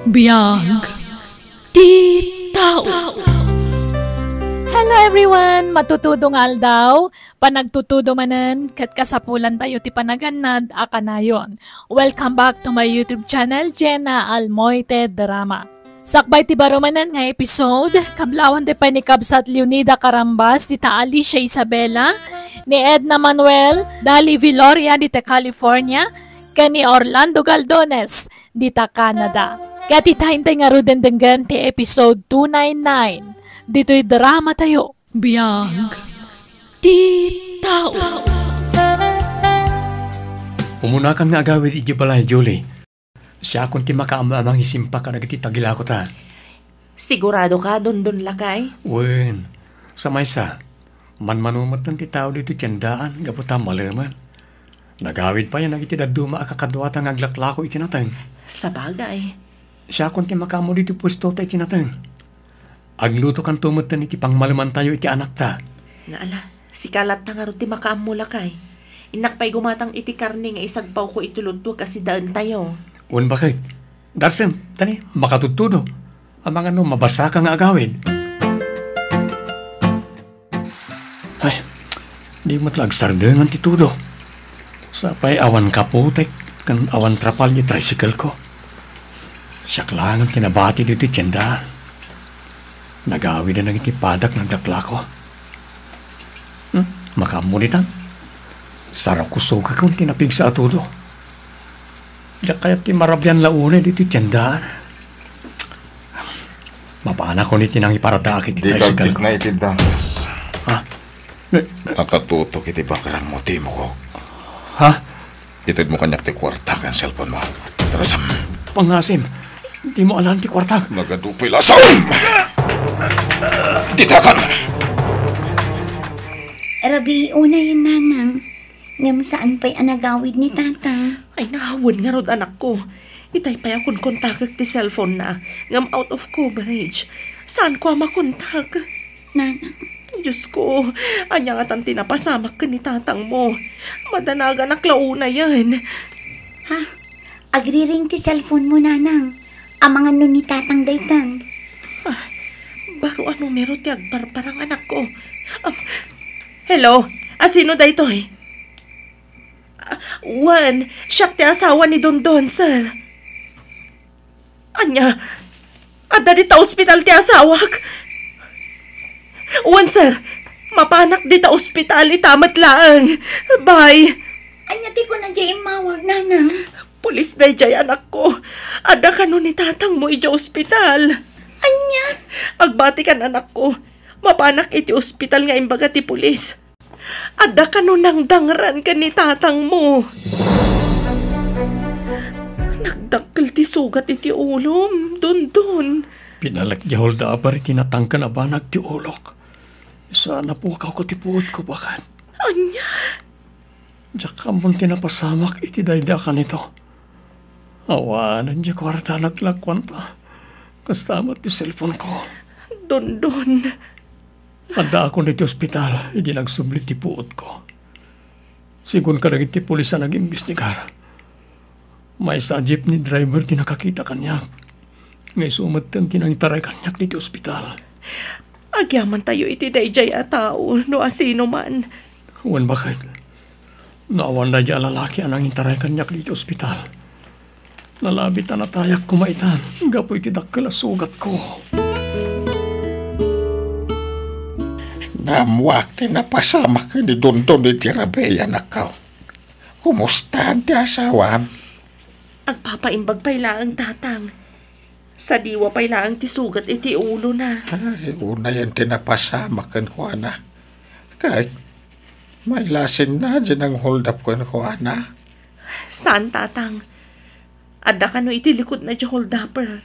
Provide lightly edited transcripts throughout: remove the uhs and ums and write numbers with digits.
Biyag ti tao. Hello everyone! Matutudong aldaw. Panagtutudo manen, kat kasapulan tayo ti panaganad akanayon. Welcome back to my YouTube channel, Jenna Almoite Drama. Sakbay ti barumanan nga episode, kablawan ti panikabsat Leonida Carambas, ti ta Alicia Isabela, ni Edna Manuel, Dali Viloria, di ta California, kani Orlando Galdones, di ta Canada. Kati tahintay nga rudendenggan ti episode 299. Dito'y drama tayo. Biyag ti tao. Umunakan nga agawid iti balay, Julie. Siya kung ti makaamamang isimpa ka nagiti tagila ko ta. Sigurado ka, dun lakay? Wen, sa maysa, manmanumat ng ti tao dito tiyandaan, gaputa malaman. Nagawid pa yan nagiti daduma akakadwata ng aglaklako itinatang. Sa bagay. Siya kung ti makamo dito pwesto ta itinatang. Agluto kan tumutan iti pangmaluman tayo iti anak ta. Naala, si kalat na nga rin ti makaamula kay. Inakpay gumatang iti karne nga isagpaw ko itulunto kasi daan tayo. Un bakit? Darsem, tani, makatutudo. Ang mga mabasa ka nga agawid. Ay, di matlag sardengan ti tudo. Sapay awan kaputek, kan awan trapal ni tricycle ko. Siyak lang ang kinabati dito tiyandaan. Nagawi na nang itipadak ng dakla ko. Makamunitan. Sarap ko suga kung tinapig sa atudo. Diyak kaya ti marabyan launay dito tiyandaan. Mapana ko ni tinang iparadaki ti tricycle ko. Di na itindamas. Ha? Nakatutok iti bakaran mo, timo ko. Ha? Itid mo kanyak ti kwarta kan cellphone mo. Terusam. Pangasim. Di mo alam ti kwarta. Nagadupay lasam! Titakan! Rabi, una yun, nanang. Ngam saan pa'y anagawid ni tatang? Ay, nahawan nga rin anak ko. Itay pa akong kontakak ti cellphone na. Ngam out of coverage. Saan ko makontak? Nanang. Diyos ko, anya nga tan tinapasamak ka ni tatang mo. Madanagan naklauna yan. Ha? Agri-ring ti cellphone mo, nanang. Ang mga nun ni tatang daytan. Baro ano meron ti agbarbarang anak ko. Hello? Sino da ito eh? Juan, siya ti asawa ni Dondon, sir. Anya, ada di ta ospital ti asawak. Juan, sir, mapanak di ta ospital, itamat lang. Bye. Anya ti ko na dyan mawag, nanang. Pulis na jay anak ko. Ada ka nun ni tatang mo ija ospital. Anya? Agbati kan anak ko. Mapanak iti ospital nga imbaga ti pulis. Ada ka nun nang dangran ka ni tatang mo. Nagdakkel ti sugat iti ulom. Dun. Pinalagyahol da abar itinatangkan na banag ti ulok. Sana po ako ti puot ko bakat. Anya? Diyak ka mong tinapasamak iti dayda ka nito. Awanan di kwarta naglakwan ta. Kastamat ti cellphone ko. Dun. Anda ako na ti ospital, hindi nagsublit ti puot ko. Sigun ka naging ti pulisan nag-imbestigar. May sa jeepney driver ti nakakita kanyak. Ngay sumatan ti nangitaray kanyak ni ti ospital. Agyaman tayo iti dayjay a tao, no asino man. Huwan bakit? Naawan na di lalaki ang nangitaray kanyak ni ti ospital. Nalabit na natayak kumaitan. Gapoy tidakkel sugat ko. Namuak ti napasama ka ni Dondon iti Rabey, anak ko. Kumusta ang ti asawan? Agpapaimbag pa'y laang tatang. Sa diwa pa'y laang ti sugat iti ulo na. Ay, una yan ti napasama kan ko, ana. Kahit may lasin na dyan ang hold up kan ko, ana. Saan tatang? Ada ka no iti likod na di hold-upper.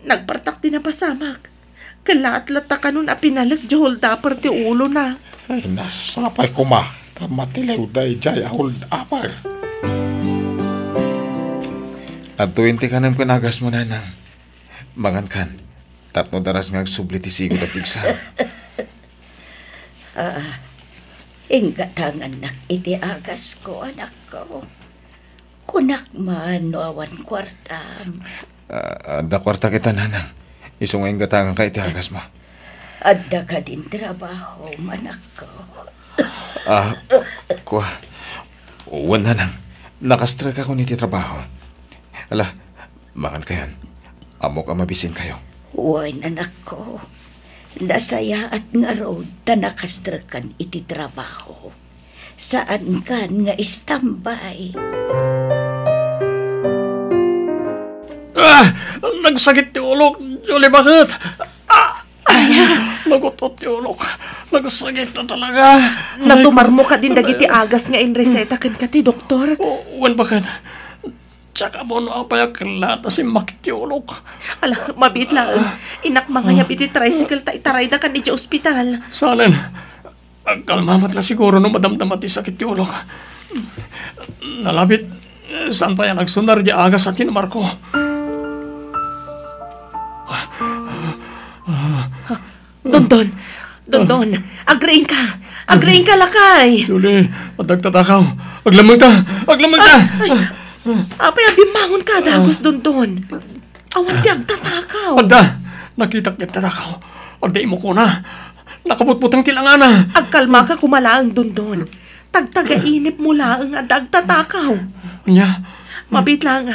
Nagpartak din na pasamak. Kalaat-lata ka nun apinalag di hold-upper ti ulo na. Ay, nasapay ko ma. Tamatilaw day jay hold-upper. At 20 ka nang pinagas mo na nang. Mangan kan. Tapno daras nga subli ti sigo na pigsan. Ingatangan nak iti agas ko, anak ko. Kunak man no awan kwartam. Da kwarta kita, nanang. Isungay gatangan ka itihagas mo. Adda ka din trabaho, manak ko. Kuha. Uwan, nanang. Nakastra ka kung iti trabaho. Ala, mangan kayan. Amo ka mabisin kayo. Uwan, anak ko. Nasaya at nga road ta nakastrakan iti trabaho. Saan ka nga istambay? Nagsakit ti ulok, Julie, bakit? Nagutot ti ulok. Nagsakit na talaga. Natumar mo ka din dagiti agas nga in reseta kan ka ti doktor. Uwan, bakit? Tsaka mo no apaya kalata si makit ti ulok. Ala, mabit lang. Inak mga yab iti tricycle ta itaray da kan iti ospital. Sanan, agkalmamat na siguro no madamdamat ti sakit ti ulok. Nalabit, saan pa yan nagsunar di agas sa tinamar ko? Dondon, agrain ka lakay. Julie, madagtatakaw. Aglamang ta. Apay, bimangon ka, dagos Dondon. Awan ti agtatakaw. Agda, nakita niya tatakaw. Agda imo ko na. Nakabutbutang tilangana. Agkalma ka kumalaang Dondon. Tagtaga-inip mo laang agtatakaw. Anya? Mabit lang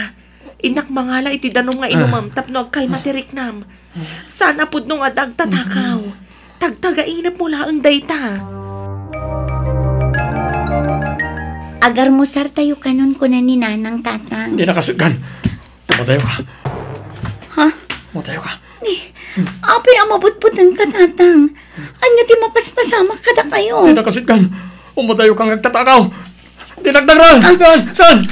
inak mangala iti danom nga inumamtap no agkalmatirik nam. Sana pud nung agtatakaw. Tagtaga-inip mo laang dayta. Agar mo sar tayo kanon ko na ni nanang tatang. Hindi nakasigan. Matayo ka. Ha? Matayo ka. Apay amabutbutan ka tatang. Anya ti mapaspasamak kada kayo. Hindi nakasigan. Umatayo kang nagtatakaw. Dinagdagra! Saan?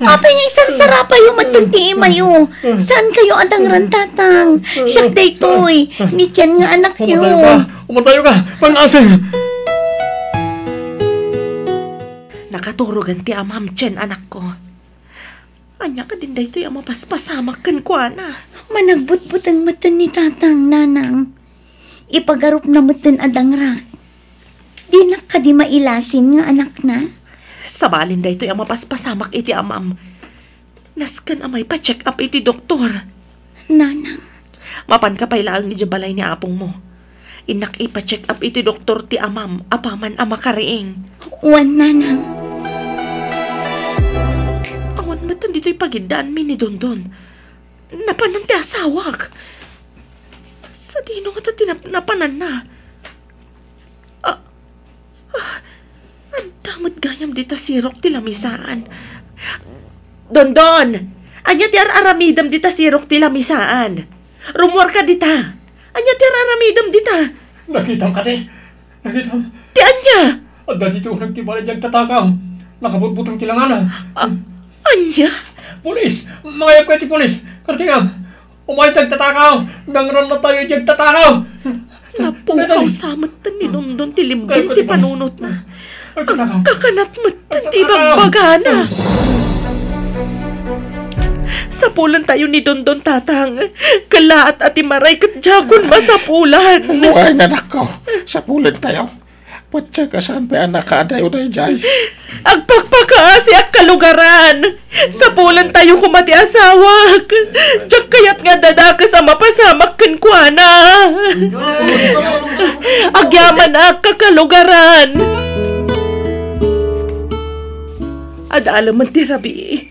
Apay nga isarsarapa yung matagti mayo. Saan kayo adangran tatang? Siyak daytoy. Ni tiyan nga anak yo. Umatayo ka! Pang-asin! Nakaturugan ti amam tiyan anak ko. Anya ka din daytoy ang mapaspasamak kan ko ana. Managbutbut ang matan ni tatang nanang. Ipagarup na matan adangrak. Di na ka di mailasin nga anak na. Sabalin daytoy ang mapaspasamak iti amam. Naskan amay pa-check up iti doktor. Nanang. Mapan ka pailaang ni balay ni apong mo. Inak ipa-check up iti doktor ti amam, apaman ama kariing. Uwan nanang. Awan matan dito'y pagindaan mi ni Dondon. Napanan ti asawak. Sa dino nga ta napanan na. Ang damot gayam dita sirok ti lamisaan. Dondon! Anya ti aramidam dita sirok ti lamisaan. Rumor ka dita. Anya ti aramidam dita. Nakitang ka di. Nakitang. Ti anya? Adda dito nagtibalay diyag tatakaw. Nakabutbutang tilangana. Anya? Pulis! Mga yakwet ti pulis! Kartingam! Umay tagtatakaw! Nangran na tayo diyag tatakaw! Napukaw samatan ni Dondon ti limbong ti panunot na. Kakanat matan ti bagbagana. Sapulan tayo ni Dondon tatang. Kalaat at imaray kat jakon masapulan. Uwan, anak ko. Sapulan tayo. Patsa ka saan pa anak ka adayo na jay. Agpagpakaasi at kalugaran. Sapulan tayo kumati asawak. Diyak kayat nga dadakas ang mapasamak kan kuana. Agyaman ak kakalugaran. Adala man ti rabi.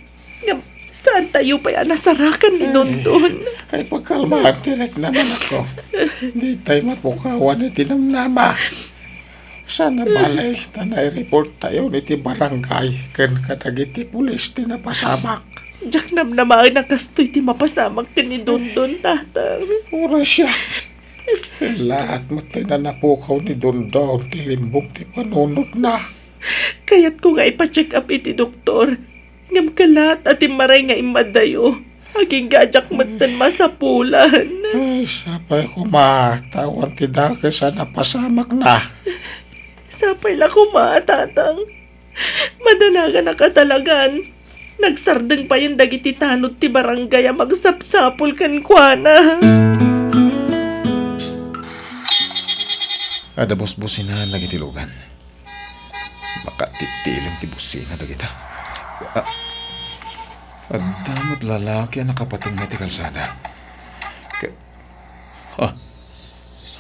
Saan tayo pa yan nasarakan ni Dondon? Ay pagkalmaan direk naman ako. Hindi tayo mapukawan iti namnama. Sana balay, tanay report tayo niti barangay ken kadagiti pulis ti napasamak. Diyak namnamaan na kastoy ti mapasamak ti ni Dondon, tatang. Ura siya. Lahat mo tinanapukaw ni Dondon, ti limbong ti panunod na. Kaya't ko nga ipa-check up iti doktor. Ngam kalat at imaray nga imadayo. Aging gajak matan masapulan. Ay, sapay kumatawan ti dake sa napasamak na. Sapay la kumatatang. Madanagan na katalagan. Nagsardeng pa yung dagiti tanod ti barangay a magsapsapul kan kuana. Ada bus-busina nagitilugan. Makatitiling ti busina dagita. At damot lalaki ang nakapating nga ti kalsada.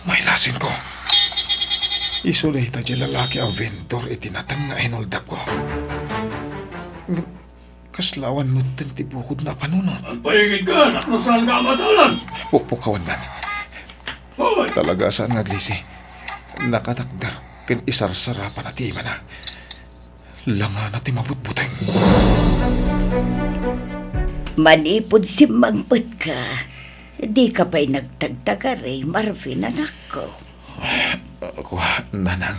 May lasin ko. Isulay ta di lalaki ang vendor itinatang nga hinoldap ko. Kaslawan mo tanti bukod na panunod. Ang paingid ka, naknasan ka matalan. Pukpukawan man. Hoy! Talaga saan nga glisi. Nakatakdar ken isarsarapan na ti na. Langa na ti mabutbuteng. Manipod si mangpet ka. Di ka pa'y nagtagtagaray, Marvin, anak ko. Ako, nanang.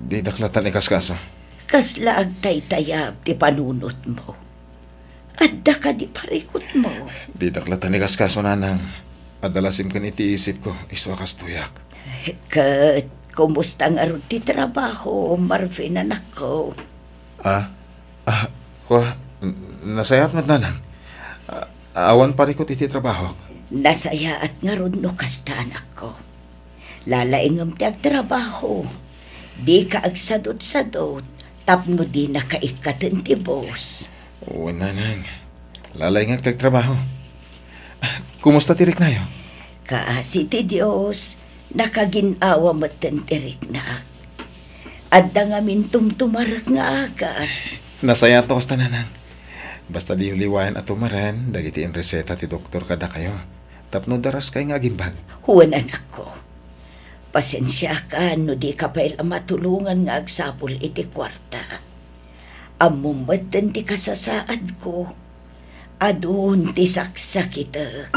Di daklatan ikaskasa. Kasla ang taytayab ti panunot mo. Adda ka di parikot mo. Di daklatan ikaskaso, nanang. Adalasim kan iti isip ko, iswa kastuyak. Kat, kumusta nga ron ti trabaho, Marvin, anak ko? Nasayat mat, nanang. Awan parikot iti trabaho. Nasaya at nga ron no kasta, anak ko. Lalaingam ti agtrabaho. Di ka agsadot-sadot, tapno di nakaikatan ti boss. Oo, nanang. Lalay nga tagtrabaho. Kumusta tirik na yo? Kaasi ti Diyos, nakaginawa matan tirik na. Adda nga mintumtumarak nga agas. Nasaya to kasta, nanang. Basta di uliwayan at umaran, dagitiin reseta ti doktor kada kayo. Tapno daras kay nga gimbag. Huwan, anak ko. Pasensya ka no di ka pa matulungan nga agsapol iti kwarta. Amumatan ti kasasaad ko. Adun ti saksakita.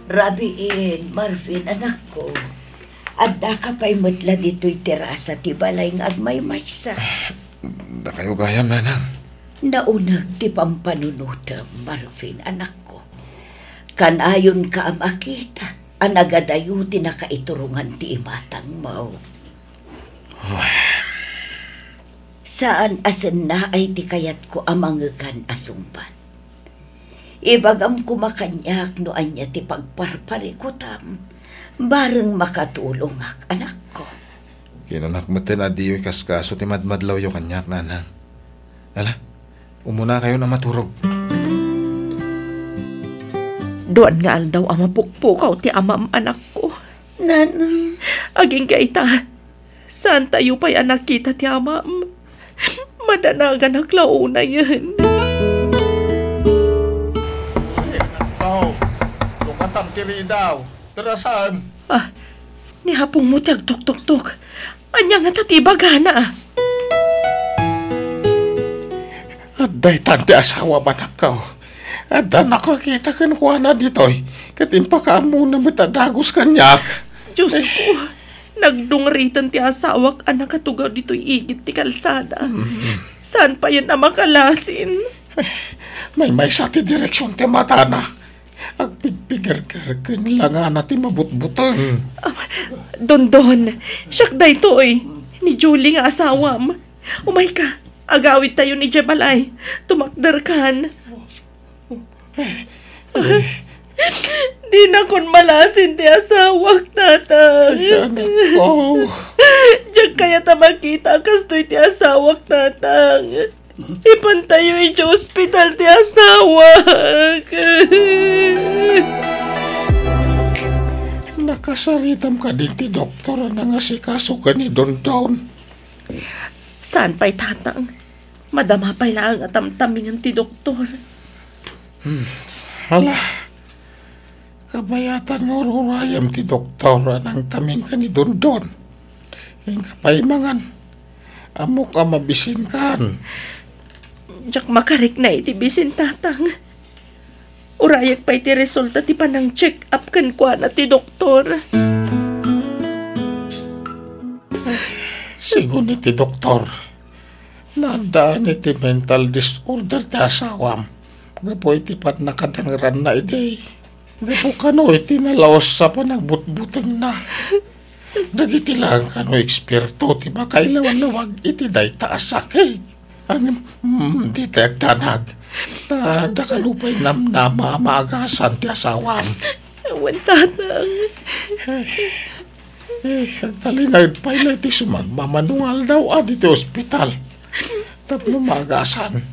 Rabiin, Marvin, anak ko. Adda ka pa'y matla dito'y terasa ti balay nga agmaymaysa. Da kayo gayam, nanang. Naunag ti pampanunutam, Marvin, anak ko. Kanayon ka makita, anagadayo ti nakaiturungan ti imatang mo. Saan asan na ay ti kayat ko amangagan asumpan. Ibagam kumakanyak no anya ti pagparparikutam, bareng makatulong ak, anak ko. Kinunak mo tin adiyo kaskaso ti madmadlaw yung kanyak, nanang. Ala, umuna kayo na maturog. Doon nga aldaw ama pukpukaw ti amam anak ko. Nanang, Aging kaita, saan tayo pa'y anak kita ti amam? Madanagan ang launa yan. Lumatang tiri daw. Terasan. Nihapong mo ti agtok-tok-tok. Anya nga tatibagana. Aday tante asawa manak ka. Ada nakakita kan kuha na ditoy. Katimpa ka muna matadagos kanyak. Diyos ko, nagdungritan ti asawak anak katugaw dito'y igit ti kalsada. Saan pa yan na makalasin? May sa ti direksyon ti mata na. Agpigpigar-gar kan lang nga natin mabutbutang. Dondon, siyak day to'y. Ni Julie nga asawam. Umay ka, agawit tayo ni Jebalay. Tumakdar kan. Di na kun malasin ti asawak, tatang. Anak ko. Diyan kaya ta makita kastoy ti asawak, tatang. Ipantayo iti ospital ti asawak. Nakasaritam ka din ti doktor na nga si kaso ka ni Dondon. Saan pa'y tatang? Madama pa'y lang at tamtamingan ti doktor. Hala. Kabayatan nga rurayam ti doktor nang tamin ka ni Dondon. Yung kapaimangan. Amo ka mabisin kan. Diyak makarik na iti bisin, tatang. Urayak pa'y ti resulta ti panang check up kan kwa na ti doktor. Sigun ni ti doktor. Nadaan iti mental disorder ti asawam. Gapo iti pat nakadangran na iti. Gapo kano iti nalaos sa panagbutbuteng na. Dagiti lang kano eksperto ti makailawan na wag iti day taas sakit. Ang di tagtanag. Da kalupay namnama maagasan ti asawam. Awan, tatang. Talingay pa iti sumagmamanungal daw iti ospital. Tapno magasan.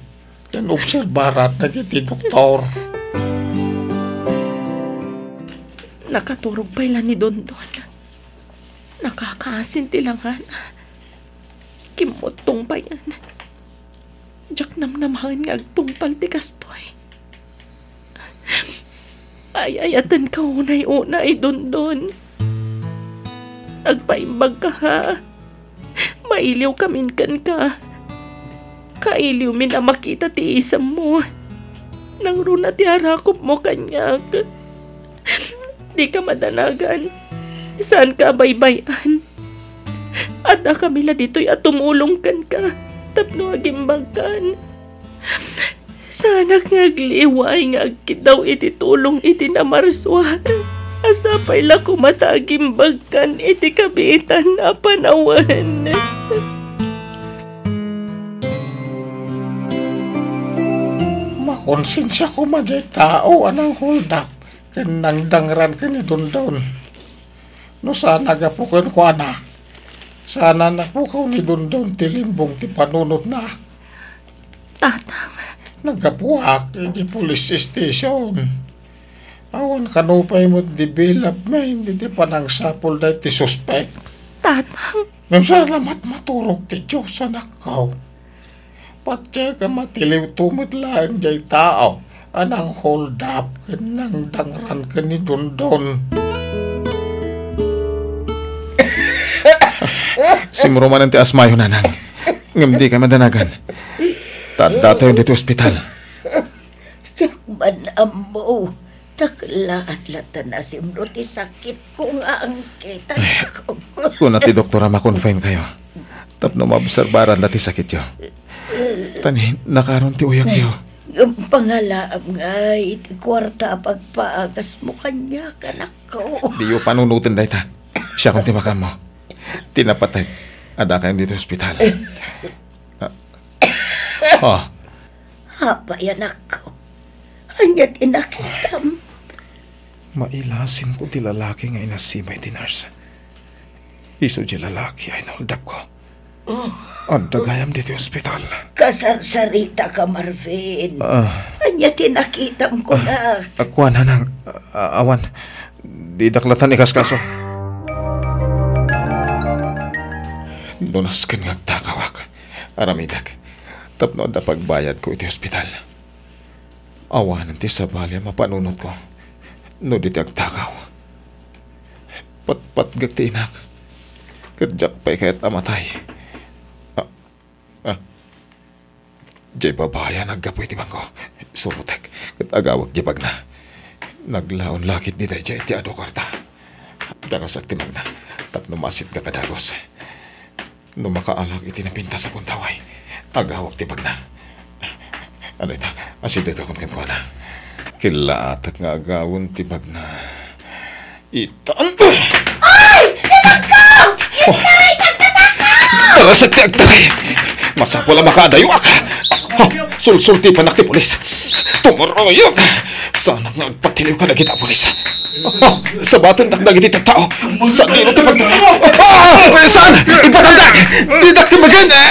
Kan obserbarat na iti doktor. Nakaturog pa ilan ni Dondon. Nakakaasin tilangan. Kimotong pa yan. Diyak namnamahan nga agtungpal ti kastoy. Ayayatan ka unay-unay, Dondon. Agpaimbag ka ha. Mailiw kaminkan ka. Kailiw min na makita ti isam mo. Nang runa ti harakop mo kanyak. Di ka madanagan. Saan ka baybayan? At kamila dito'y at tumulongkan ka. Tapno agimbagkan. Sana ngagliway nga agkitaw iti tulong iti namarswa. Asapay la kumatagimbagkan iti kabitan na panawan. Makonsensya ko maday tao anang hold up. Kanang dangran ka ni Dondon. No sana gapukan ko ana. Sana napukaw ni Dondon tilimbong ti panunod na. Tatang. Nagapuak di police station. Awan kanupay mo development di panang sapol da ti suspect. Tatang. Ngam salamat maturog ti Diyos anak ko. Patya ka matiliw tumot lang jay tao. Anang hold up kanang dangran ka ni Dondon. Simuruman ang ti asmayo nanang. Ngam di ka madanagan. Tadda tayo dito ospital. Sakman mo. Takla at lata na simro ti sakit ko nga ang kita ko. Kung ti doktora makonfine kayo. Tapno maobserbaran na ti sakit yo. Tani, nakaroon ti uyak yo. Ang pangalaam nga, iti kwarta pagpaagas mo kanya, kanak ko. Di yo panunutin dahi ta. Siya kung timakam mo. Tinapatay. Ada kayong dito ospital. Hapay anak ko. Hanya tinakitam. Mailasin ko ti lalaki nga inasimay ti nurse. Iso di lalaki ay nauldak ko. Ang dagayam dito ospital. Kasarsarita ka, Marvin. Hanya tinakitam ko na. Akuan hanang, awan. Di daklatan ikaskaso. Donas kan ngagtakawak. Aramidak. Tapno da pagbayad ko iti ospital. Awanan ti sabalya mapanunod ko. No di agtakaw. Pat gagti inak. Kadyak pa'y kaya't amatay. Jay babaya naggapoy ti bangko. Surutek. Kat agawag jibag na. Naglaon lakit ni day jay ti ado karta. Daros at timag na. Tapno masit ka kadagos. No makaalag iti napinta sa kuntaway. Agawag ti bag na. Ano ita? Asidag akong kankwa na. Kilatak nga agawon ti bag na. Itan! Ay! Tinakaw! Itaray kagtatakaw! Daros at ti agtaray! Masapol ang makadayuak! Sulsulti pa nakti polis. Tumuroyok. Sana nga agpatiliw ka na kita polis. Sa batang dakdag iti tao. Saan nino ti pagtaray? Saan? Ipatandag! Di dakti maganda!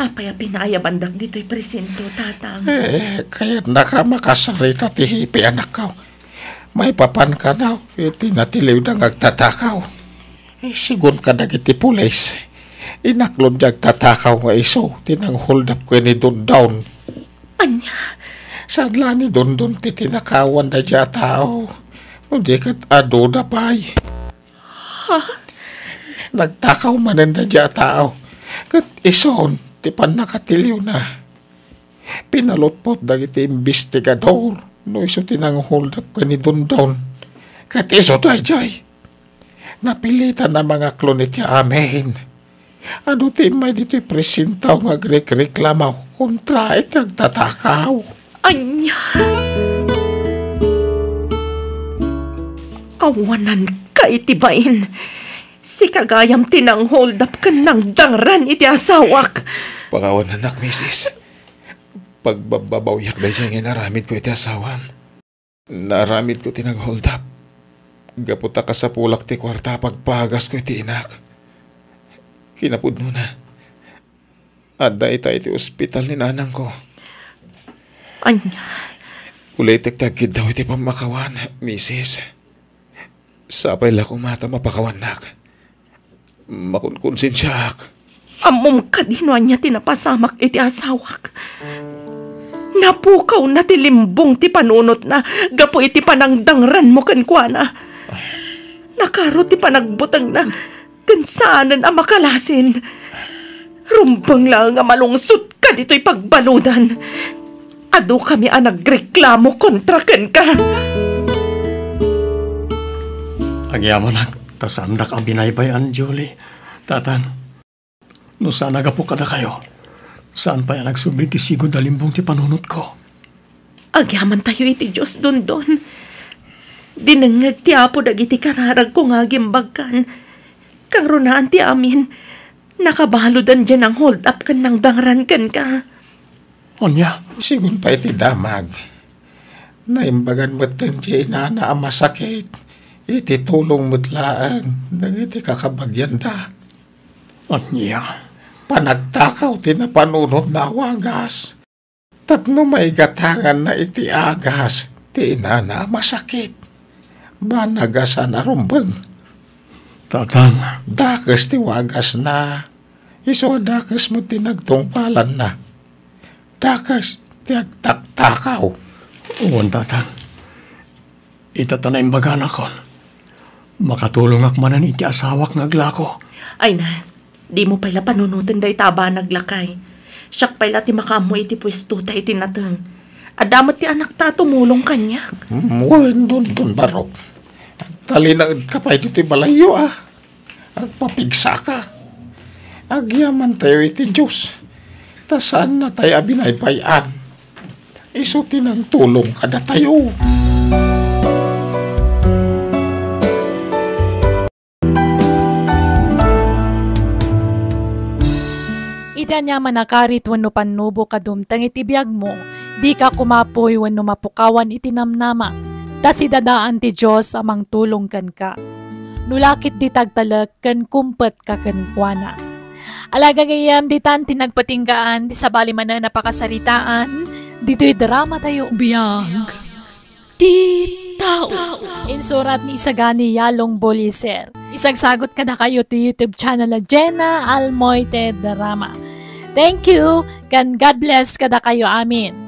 Apay pinaya bandak dito'y presento, Tatang. Kaya nakamakasarita ti hipi anak ko. May papan ka na. Iti natiliw na agtatakaw. Sigun ka nagiti pulis. Inaklod jag tatakaw nga iso. Tinang hold up ko ni Dondon. Anya? Sadla ni Dondon ti tinakawan da dya tao. Hindi kat ado na pay. Ha? Nagtakaw manan da dya tao. Kat ison, ti pan nakatiliw na. Pinalotpot dagiti investigador. No iso tinang hold up ko ni Dondon. Kat iso dayjay. Napilitan na mga klonit ya amin. Ano ti may dito'y presentaw nga reklamaw kontra itag tatakaw. Anya? Awanan ka itibain. Si kagayam tinang hold up ka ng dangran iti asawak. Pagawan anak, misis. Pagbabawyak dahi siya nga naramid ko iti asawan. Naramid ko tinag hold up. Gaputa ka sa pulak ti kwarta pagpagas ko iti inak. kinapudno na. Adda ita iti ospital ni nanang ko. Anya, Ulitek tagkid daw iti pamakawan, misis. Sapay la kong mata mapakawanak. Makunkonsensyak. amom kadino niya tinapasamak iti asawak. Napukaw na ti limbong ti panunot na gapo iti panangdangran mo kenkwana. Nakaro ti panagbutang na kansanan ang makalasin. Rumbang lang nga malungsot ka dito'y pagbaludan. Ado kami ang nagreklamo kontra ken ka. Agyaman tasandak ang binaybayan, Julie. Tatan, no saan nagapo kada kayo? Saan pa yan nagsubli ti sigod na limbong ti panunot ko? Agyaman tayo iti Diyos dondon. Dinengag ti apo dagiti kararag ko nga gimbagkan. Kang runaan ti amin, nakabalodan dyan ang hold up kan ng dangran kan ka. Onya, Sigun pa iti damag. Naimbagan mo't tenje na ang masakit. Iti tulong mo't laang. Nagiti kakabagyan da. onya. Panagtakaw ti na panunod na wagas. Tapno may gatangan na iti agas. Ti na masakit. Banagasan arumbang. Tatan, Dakas ti wagas na. Iso dakas mo tinagtungpalan na. Dakas ti agtaktakaw. uwan tatan. Itata na imbagan ako. Makatulong akmanan iti asawak ng aglako. Ay na, di mo pala panunutan da itaba naglakay. Siyak pala ti makamu iti pwesto ta iti natang. Adamat ti anak ta tumulong kanyak. Muwan dun barok. Talinag ka pa iti balayo Agpapigsa ka. Agyaman tayo iti Diyos. Ta saan na tayo abinaybayan. Iso tinang tulong kada tayo. Iti niya manakarit wano panubo kadumtang iti biyag mo, di ka kumapoy wano mapukawan iti namnama, ta si dadaan ti Diyos amang tulong kan ka. Nulakit di tagtalag kan kumpet ka kenkwana. Alaga ngayam di tan tinagpatinggaan di sabali man na napakasaritaan, dito'y drama tayo. Biyag ti tao. Insurat ni Isagani Yalong Boliser. Isagsagot ka na kayo ti YouTube channel na Jenna Almoite Drama. Thank you, kan God bless kada kayo amin.